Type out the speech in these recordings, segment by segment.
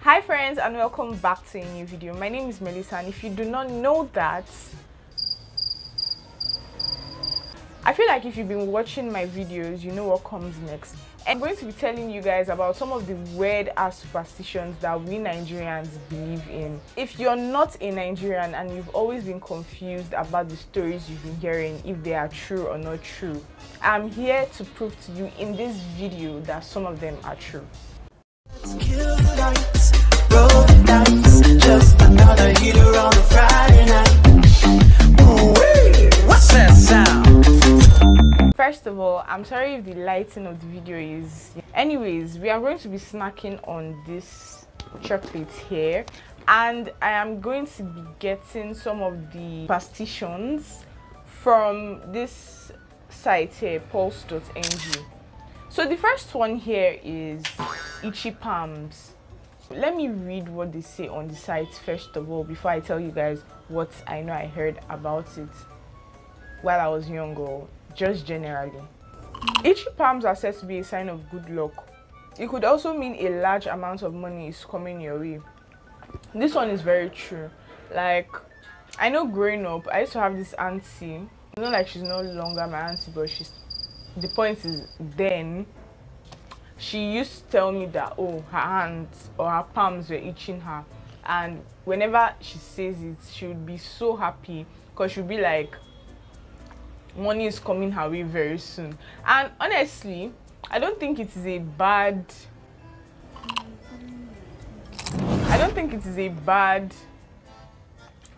Hi friends, and welcome back to a new video. My name is Melissa, and if you do not know that, I feel like if you've been watching my videos, you know what comes next. I'm going to be telling you guys about some of the weird ass superstitions that we Nigerians believe in. If you're not a Nigerian and you've always been confused about the stories you've been hearing, if they are true or not true, I'm here to prove to you in this video that some of them are true. Kill the lights, roll the dice, just another heater on a Friday night. Ooh, what's that sound? First of all, I'm sorry if the lighting of the video is... Anyways, we are going to be snacking on this chocolate here, and I am going to be getting some of the superstitions from this site here, pulse.ng. So the first one here is itchy palms. Let me read what they say on the site first of all before I tell you guys what I know I heard about it while I was younger, just generally. Itchy palms are said to be a sign of good luck. It could also mean a large amount of money is coming your way. This one is very true. Like, I know growing up, I used to have this auntie. Not like she's no longer my auntie, but the point is, then she used to tell me that, oh, her hands or her palms were itching her, and whenever she says it, she would be so happy because she would be like, money is coming her way very soon. And honestly, I don't think it is a bad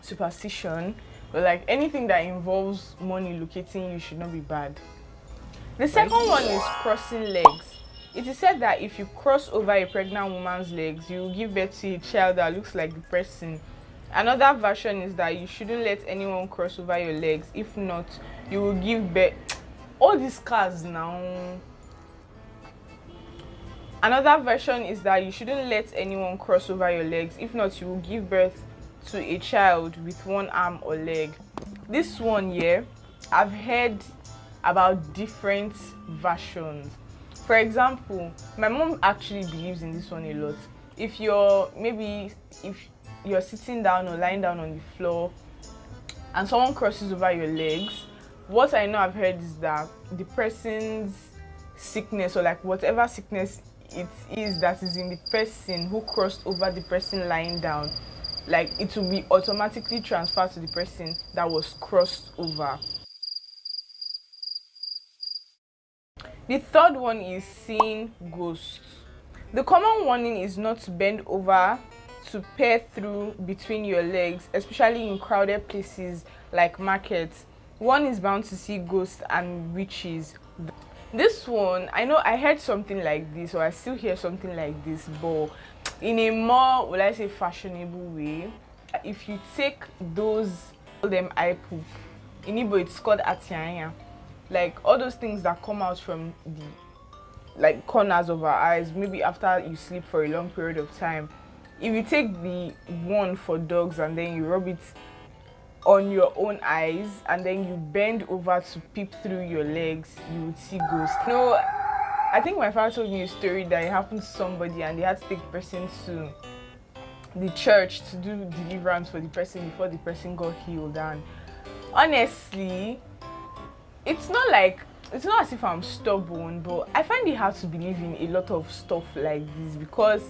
superstition, but like anything that involves money locating you should not be bad. The second one is crossing legs. It is said that if you cross over a pregnant woman's legs, you will give birth to a child that looks like the person. Another version is that you shouldn't let anyone cross over your legs. If not, you will give birth. All these cars now. Another version is that you shouldn't let anyone cross over your legs. If not, you will give birth to a child with one arm or leg. This one here, I've heard about different versions. For example, my mom actually believes in this one a lot. If you're sitting down or lying down on the floor and someone crosses over your legs, what I know I've heard is that the person's sickness, or like whatever sickness it is that is in the person who crossed over the person lying down, like it will be automatically transferred to the person that was crossed over. The third one is seeing ghosts. The common warning is not to bend over to peer through between your legs, especially in crowded places like markets. One is bound to see ghosts and witches. This one, I know I heard something like this, or I still hear something like this, but in a more, will I say, fashionable way. If you take those, call them eye poop. In Igbo, it's called atianya. Like all those things that come out from the corners of our eyes, maybe after you sleep for a long period of time. If you take the one for dogs and then you rub it on your own eyes and then you bend over to peep through your legs, you would see ghosts. No, I think my father told me a story that it happened to somebody and they had to take the person to the church to do deliverance for the person before the person got healed. And honestly, it's not as if I'm stubborn, but I find it hard to believe in a lot of stuff like this because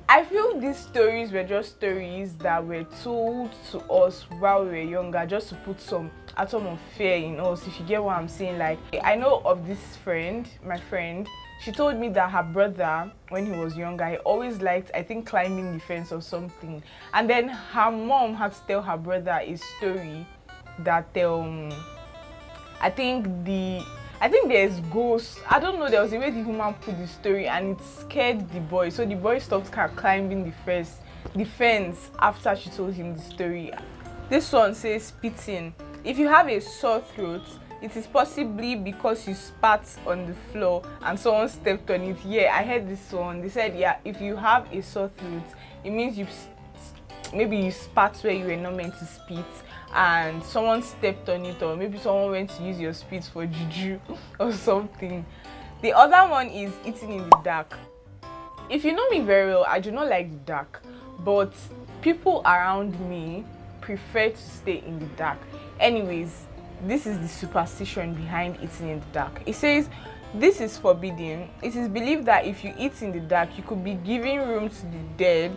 I feel these stories were just stories that were told to us while we were younger, just to put some atom of fear in us, if you get what I'm saying. Like, I know of this friend, my friend, she told me that her brother, when he was younger, he always liked, I think, climbing the fence or something. And then her mom had to tell her brother a story that I think there's ghosts. I don't know, there was a way the woman put the story and it scared the boy. So the boy stopped climbing the fence after she told him the story. This one says spitting. If you have a sore throat, it is possibly because you spat on the floor and someone stepped on it. Yeah, I heard this one. They said, yeah, if you have a sore throat, it means maybe you spat where you were not meant to spit and someone stepped on it, or maybe someone went to use your spit for juju or something. The other one is eating in the dark. If you know me very well, I do not like the dark, but people around me prefer to stay in the dark. Anyways, this is the superstition behind eating in the dark. It says this is forbidden. It is believed that if you eat in the dark, you could be giving room to the dead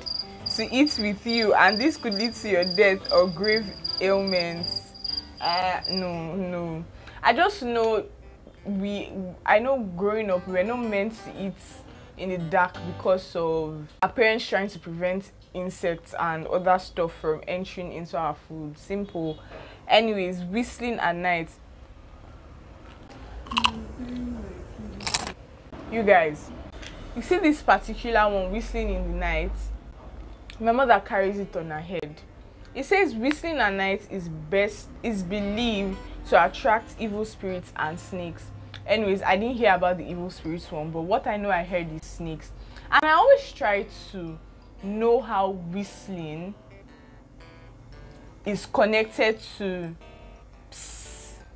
to eat with you, and this could lead to your death or grave ailments. No. I just know I know growing up we were not meant to eat in the dark because of our parents trying to prevent insects and other stuff from entering into our food. Simple. Anyways, whistling at night. You guys, you see this particular one, whistling in the night. My mother carries it on her head. It says whistling at night is believed to attract evil spirits and snakes. Anyways, I didn't hear about the evil spirits one, but what I know I heard is snakes. And I always try to know how whistling is connected to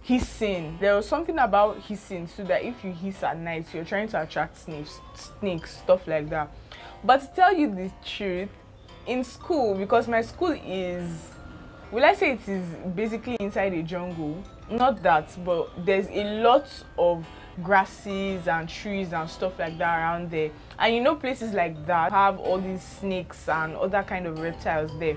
hissing. There was something about hissing, so that if you hiss at night, you're trying to attract snakes, stuff like that. But to tell you the truth, in school, because my school is, will I say it is basically inside a jungle? Not that, but there's a lot of grasses and trees and stuff like that around there. And you know, places like that have all these snakes and other kind of reptiles there.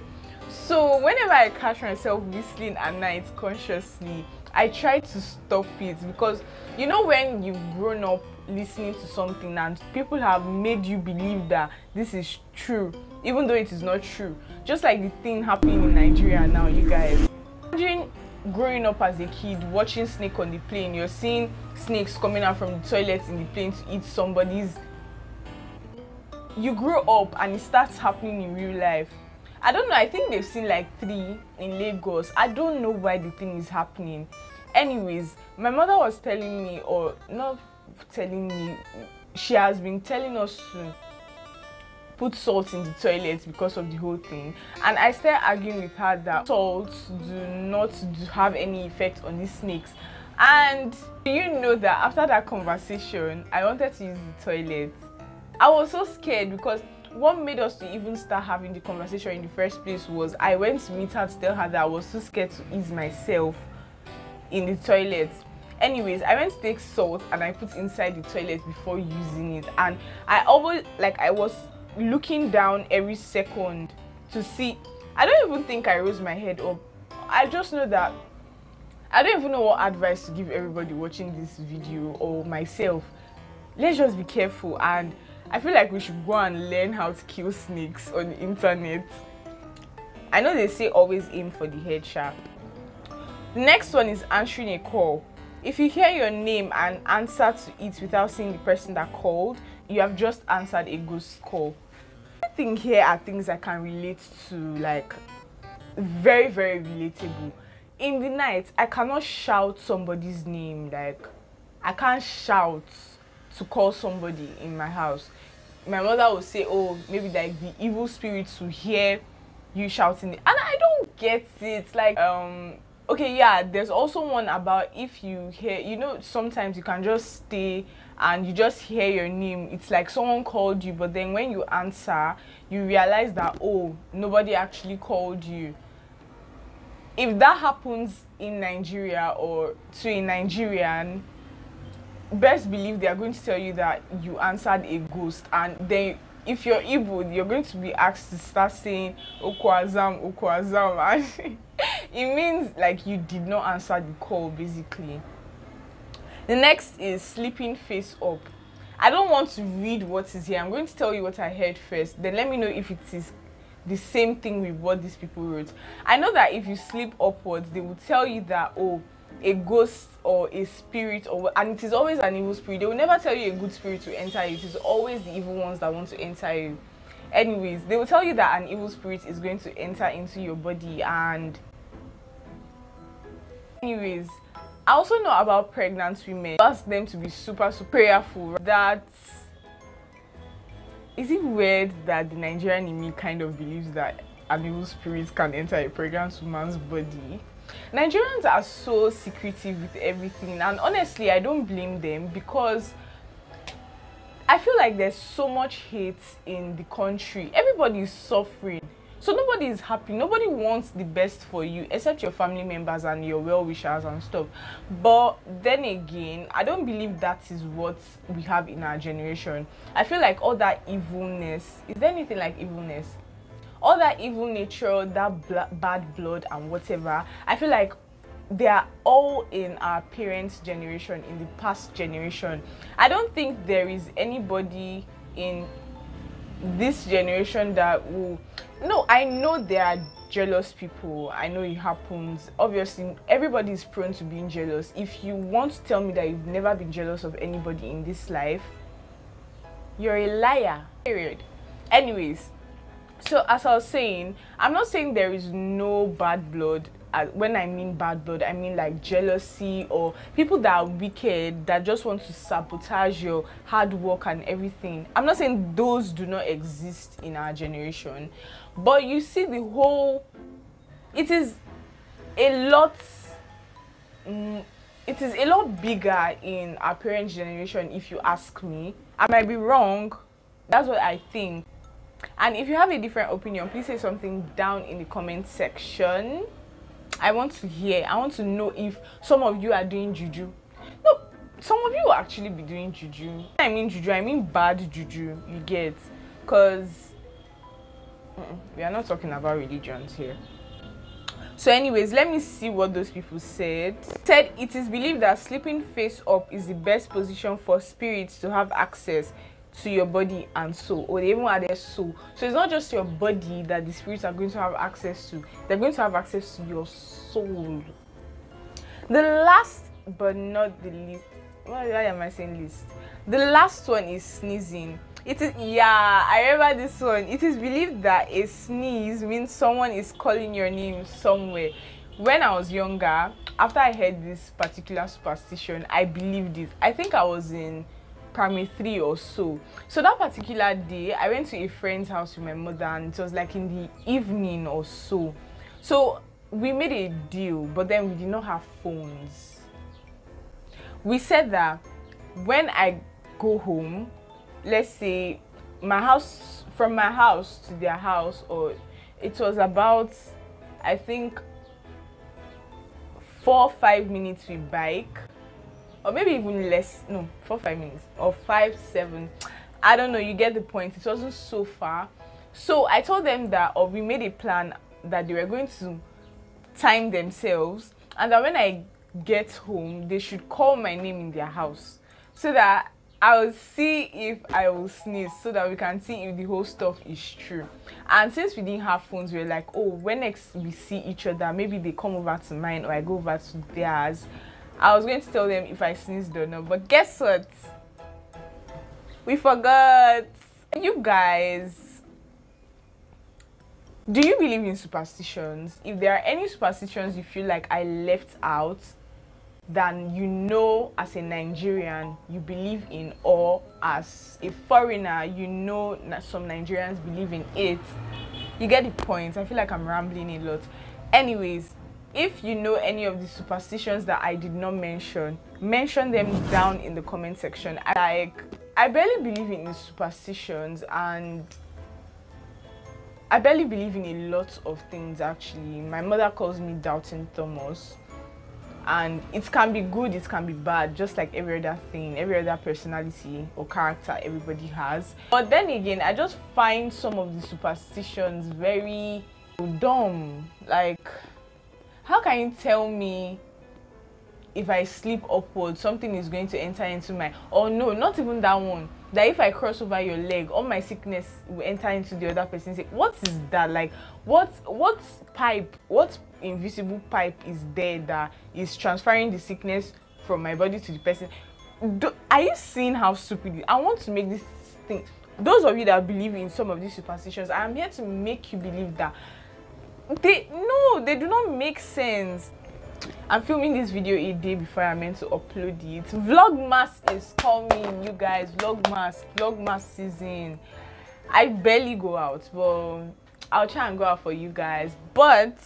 So whenever I catch myself whistling at night consciously, I try to stop it, because you know when you've grown up listening to something and people have made you believe that this is true even though it is not true, just like the thing happening in Nigeria now. You guys, imagine growing up as a kid watching snake on the plane. You're seeing snakes coming out from the toilet in the plane to eat somebody's. You grow up and it starts happening in real life. I don't know, I think they've seen like 3 in Lagos. I don't know why the thing is happening. Anyways, my mother was telling me, or not telling me, she has been telling us to put salt in the toilet because of the whole thing. And I started arguing with her that salts do not have any effect on these snakes. And do you know that after that conversation, I wanted to use the toilet. I was so scared, because what made us to even start having the conversation in the first place was I went to meet her to tell her that I was too scared to ease myself in the toilet. Anyways, I went to take salt and I put inside the toilet before using it, and I always, like, I was looking down every second to see. I don't even think I rose my head up. I just know that I don't even know what advice to give everybody watching this video or myself. Let's just be careful, and I feel like we should go and learn how to kill snakes on the internet. I know they say always aim for the head sharp. The next one is answering a call. If you hear your name and answer to it without seeing the person that called, you have just answered a ghost call. I think here are things I can relate to, like very, very relatable. In the night, I cannot shout somebody's name. Like, I can't shout to call somebody in my house. My mother will say, oh, maybe like the evil spirits will hear you shouting it. And I don't get it. Like, okay, yeah, there's also one about if you hear, you know, sometimes you can just stay and you just hear your name. It's like someone called you, but then when you answer, you realize that, oh, nobody actually called you. If that happens in Nigeria or to a Nigerian, best believe they are going to tell you that you answered a ghost, and then if you're Igbo, you're going to be asked to start saying Okwazam, Okwazam, and it means like you did not answer the call, basically. The next is sleeping face up. I don't want to read what is here. I'm going to tell you what I heard first, then let me know if it is the same thing with what these people wrote. I know that if you sleep upwards, they will tell you that, oh, a ghost or a spirit, or, and it is always an evil spirit. They will never tell you a good spirit to enter you. It is always the evil ones that want to enter you. Anyways, they will tell you that an evil spirit is going to enter into your body. And anyways, I also know about pregnant women. Ask them to be super prayerful. That is it weird that the Nigerian in me kind of believes that an evil spirit can enter a pregnant woman's body? Nigerians are so secretive with everything, and honestly I don't blame them, because I feel like there's so much hate in the country. Everybody is suffering. So nobody is happy. Nobody wants the best for you except your family members and your well-wishers and stuff. But then again, I don't believe that is what we have in our generation. I feel like all that evilness, is there anything like evilness? All that evil nature, that bad blood and whatever, I feel like they are all in our parents' generation, in the past generation. I don't think there is anybody in this generation that will, no, I know there are jealous people. I know it happens. Obviously, everybody is prone to being jealous. If you want to tell me that you've never been jealous of anybody in this life, you're a liar, period. Anyways, so as I was saying, I'm not saying there is no bad blood. When I mean bad blood, I mean like jealousy or people that are wicked, that just want to sabotage your hard work and everything. I'm not saying those do not exist in our generation, but you see the whole, it is a lot bigger in our parents' generation, if you ask me. I might be wrong, that's what I think. And if you have a different opinion, please say something down in the comment section. I want to hear. I want to know if some of you are doing juju. No, some of you will actually be doing juju. When I mean juju, I mean bad juju, you get? Because we are not talking about religions here. So anyways, let me see what those people said. Said it is believed that sleeping face up is the best position for spirits to have access to your body and soul, or they even added soul. So it's not just your body that the spirits are going to have access to, they're going to have access to your soul. The last but not the least, why am I saying least? The last one is sneezing. It is, yeah, I remember this one. It is believed that a sneeze means someone is calling your name somewhere. When I was younger, after I heard this particular superstition, I believed it. I think I was in primary 3 or so. So that particular day, I went to a friend's house with my mother, and it was like in the evening or so. So we made a deal, but then we did not have phones. We said that when I go home, let's say my house, from my house to their house, or it was about, I think, 4 or 5 minutes with bike, or maybe even less, no, 4 or 5 minutes, or 5, 7, I don't know, you get the point. It wasn't so far. So I told them that, or we made a plan that they were going to time themselves, and that when I get home, they should call my name in their house, so that I will see if I will sneeze, so that we can see if the whole stuff is true. And since we didn't have phones, we were like, oh, when next we see each other, maybe they come over to mine or I go over to theirs. I was going to tell them if I sneezed or not, but guess what? We forgot. You guys, do you believe in superstitions? If there are any superstitions you feel like I left out, then you know, as a Nigerian, you believe in, or as a foreigner, you know that some Nigerians believe in it. You get the point. I feel like I'm rambling a lot. Anyways, if you know any of the superstitions that I did not mention them down in the comment section. I barely believe in superstitions, and I barely believe in a lot of things actually. My mother calls me Doubting Thomas, and it can be good, it can be bad, just like every other thing, every other personality or character everybody has. But then again, I just find some of the superstitions very dumb. Like, how can you tell me if I sleep upward, something is going to enter into my, or no, not even that one, that if I cross over your leg, all my sickness will enter into the other person's leg. What is that? Like, what pipe, what invisible pipe is there that is transferring the sickness from my body to the person? Are you seeing how stupid it is? I want to make this thing, those of you that believe in some of these superstitions, I am here to make you believe that they do not make sense. I'm filming this video a day before I meant to upload it. Vlogmas is coming, you guys. Vlogmas season. I barely go out, but I'll try and go out for you guys. But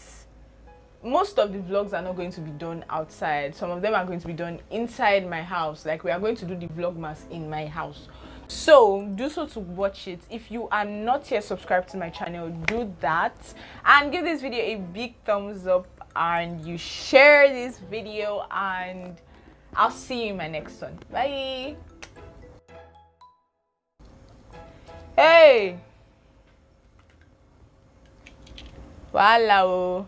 most of the vlogs are not going to be done outside. Some of them are going to be done inside my house. Like, we are going to do the Vlogmas in my house. So do so to watch it. If you are not yet subscribed to my channel, do that and give this video a big thumbs up, and you share this video, and I'll see you in my next one. Bye. Hey, wow.